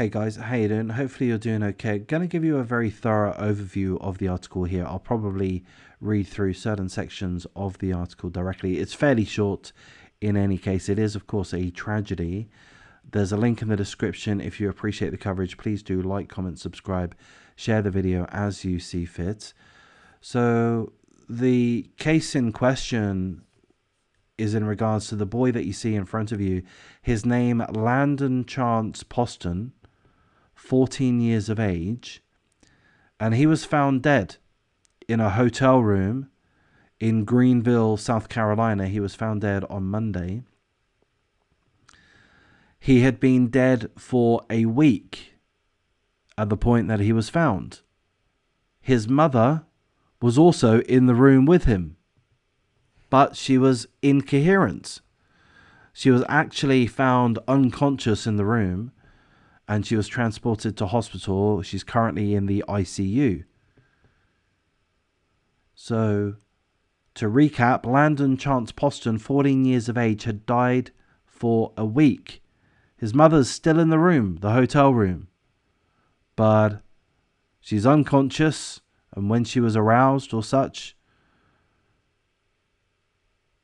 Hey guys, how you doing? Hopefully you're doing okay. Going to give you a very thorough overview of the article here. I'll probably read through certain sections of the article directly. It's fairly short in any case. It is, of course, a tragedy. There's a link in the description. If you appreciate the coverage, please do like, comment, subscribe, share the video as you see fit. So the case in question is in regards to the boy that you see in front of you. His name, Landon Poston, 14 years of age, and he was found dead in a hotel room in Greenville, South Carolina. He was found dead on Monday. He had been dead for a week at the point that he was found. His mother was also in the room with him, but she was incoherent. She was actually found unconscious in the room, and she was transported to hospital. She's currently in the ICU. So, to recap, Landon Poston, 14 years of age, had died for a week. His mother's still in the room, the hotel room, but she's unconscious, and when she was aroused or such,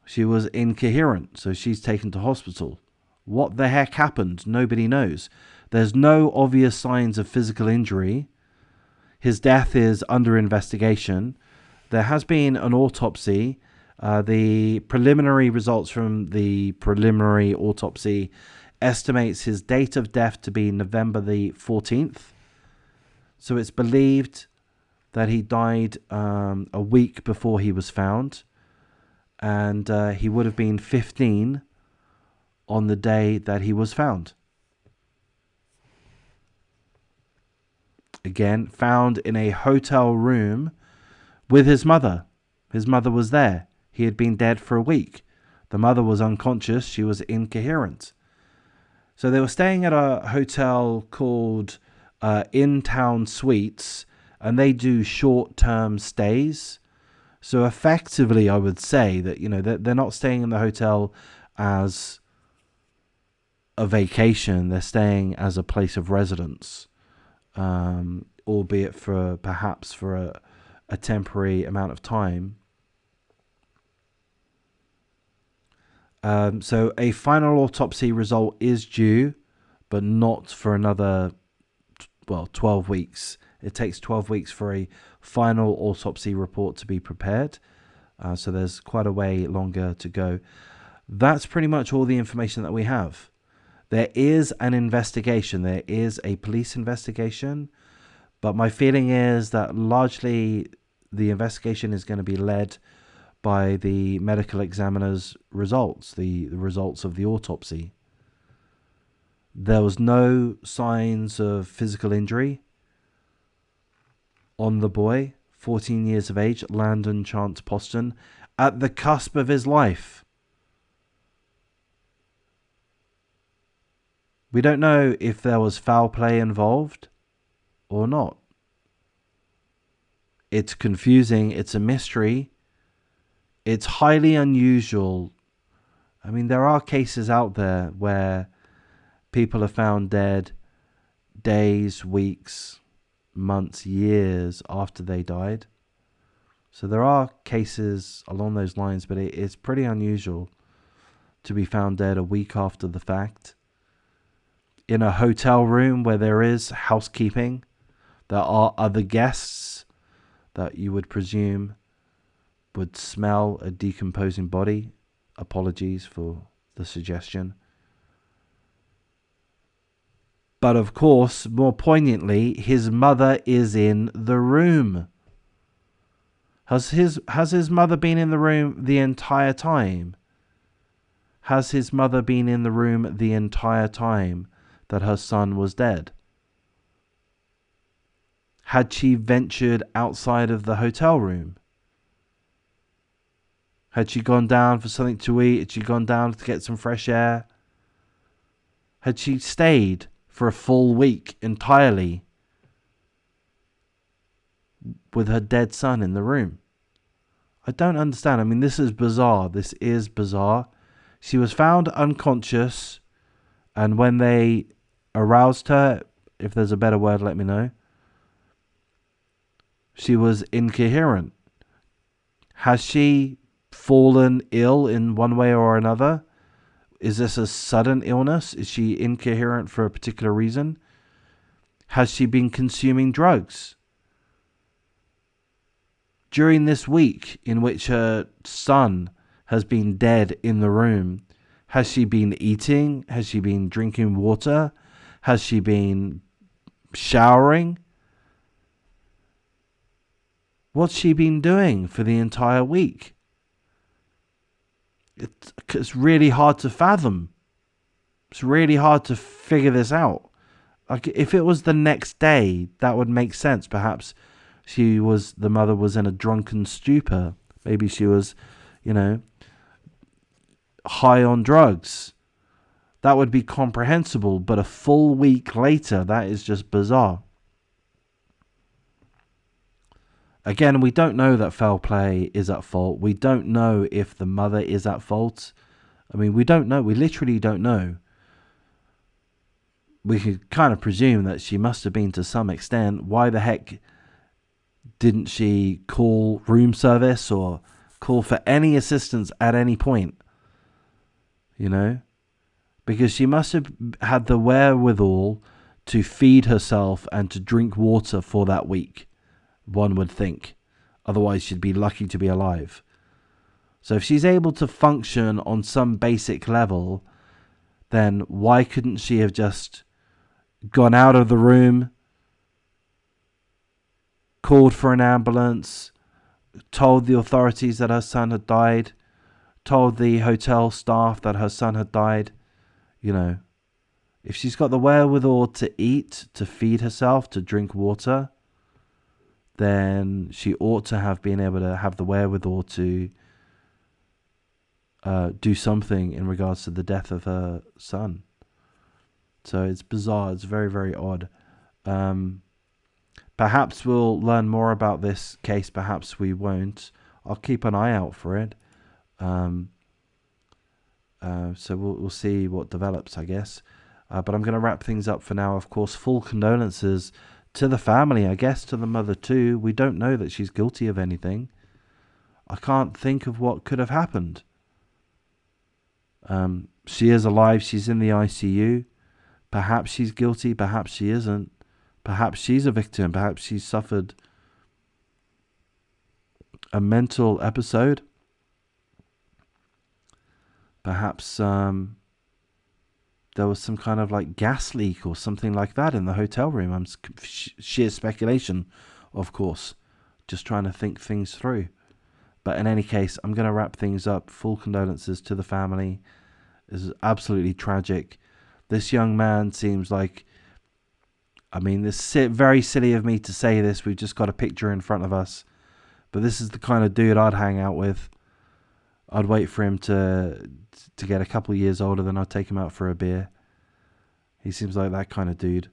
she was incoherent, so she's taken to hospital. What the heck happened? Nobody knows. There's no obvious signs of physical injury. His death is under investigation. There has been an autopsy. The preliminary results from the preliminary autopsy estimates his date of death to be November the 14th. So it's believed that he died a week before he was found. And he would have been 15 on the day that he was found. Again, found in a hotel room with his mother. His mother was there. He had been dead for a week. The mother was unconscious. She was incoherent. So they were staying at a hotel called In Town Suites, and they do short-term stays. So effectively, I would say that, they're not staying in the hotel as a vacation. They're staying as a place of residence, albeit perhaps for a temporary amount of time. So a final autopsy result is due, but not for another, 12 weeks. It takes 12 weeks for a final autopsy report to be prepared. So there's quite a way longer to go. That's pretty much all the information that we have. There is an investigation. There is a police investigation. But my feeling is that largely the investigation is going to be led by the medical examiner's results, the results of the autopsy. There was no signs of physical injury on the boy, 14 years of age, Landon Poston, at the cusp of his life. We don't know if there was foul play involved or not. It's confusing. It's a mystery. It's highly unusual. I mean, there are cases out there where people are found dead days, weeks, months, years after they died. So there are cases along those lines, but it's pretty unusual to be found dead a week after the fact in a hotel room where there is housekeeping. There are other guests that you would presume would smell a decomposing body. Apologies for the suggestion. But of course, more poignantly, his mother is in the room. Has his mother been in the room the entire time? Has his mother been in the room the entire time that her son was dead? Had she ventured outside of the hotel room? Had she gone down for something to eat? Had she gone down to get some fresh air? Had she stayed for a full week entirely with her dead son in the room? I don't understand. I mean, this is bizarre. This is bizarre. She was found unconscious, and when they aroused her, If there's a better word, let me know. She was incoherent. Has she fallen ill in one way or another? Is this a sudden illness? Is she incoherent for a particular reason? Has she been consuming drugs? During this week in which her son has been dead in the room, has she been eating? Has she been drinking water? Has she been showering? What's she been doing for the entire week? It's really hard to fathom. It's really hard to figure this out. Like, if it was the next day, that would make sense. Perhaps the mother was in a drunken stupor. Maybe she was, high on drugs. That would be comprehensible. But a full week later, that is just bizarre. Again, we don't know that foul play is at fault. We don't know if the mother is at fault. I mean, we don't know. We literally don't know. We could kind of presume that she must have been to some extent. Why the heck didn't she call room service or call for any assistance at any point? Because she must have had the wherewithal to feed herself and to drink water for that week, one would think. Otherwise, she'd be lucky to be alive. So if she's able to function on some basic level, then why couldn't she have just gone out of the room, called for an ambulance, told the authorities that her son had died, told the hotel staff that her son had died? If she's got the wherewithal to eat, to feed herself, to drink water, then she ought to have been able to have the wherewithal to do something in regards to the death of her son. So it's bizarre. It's very, very odd. Perhaps we'll learn more about this case. Perhaps we won't. I'll keep an eye out for it. So we'll see what develops, I guess. But I'm going to wrap things up for now. Of course, full condolences to the family, I guess to the mother too. We don't know that she's guilty of anything. I can't think of what could have happened. She is alive. She's in the ICU. Perhaps she's guilty. Perhaps she isn't. Perhaps she's a victim. Perhaps she's suffered a mental episode. Perhaps there was some kind of like gas leak or something like that in the hotel room. Sheer speculation, of course. Just trying to think things through. But in any case, I'm going to wrap things up. Full condolences to the family. This is absolutely tragic. This young man seems like, this is very silly of me to say this. We've just got a picture in front of us. But this is the kind of dude I'd hang out with. I'd wait for him to get a couple of years older, then I'd take him out for a beer. He seems like that kind of dude.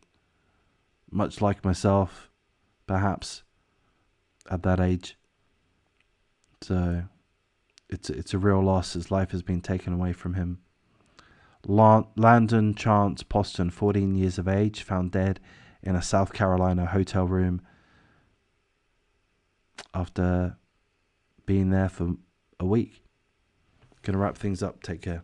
Much like myself, perhaps, at that age. So, it's a real loss. His life has been taken away from him. Landon Chance Poston, 14 years of age, found dead in a South Carolina hotel room after being there for a week. Gonna wrap things up. Take care.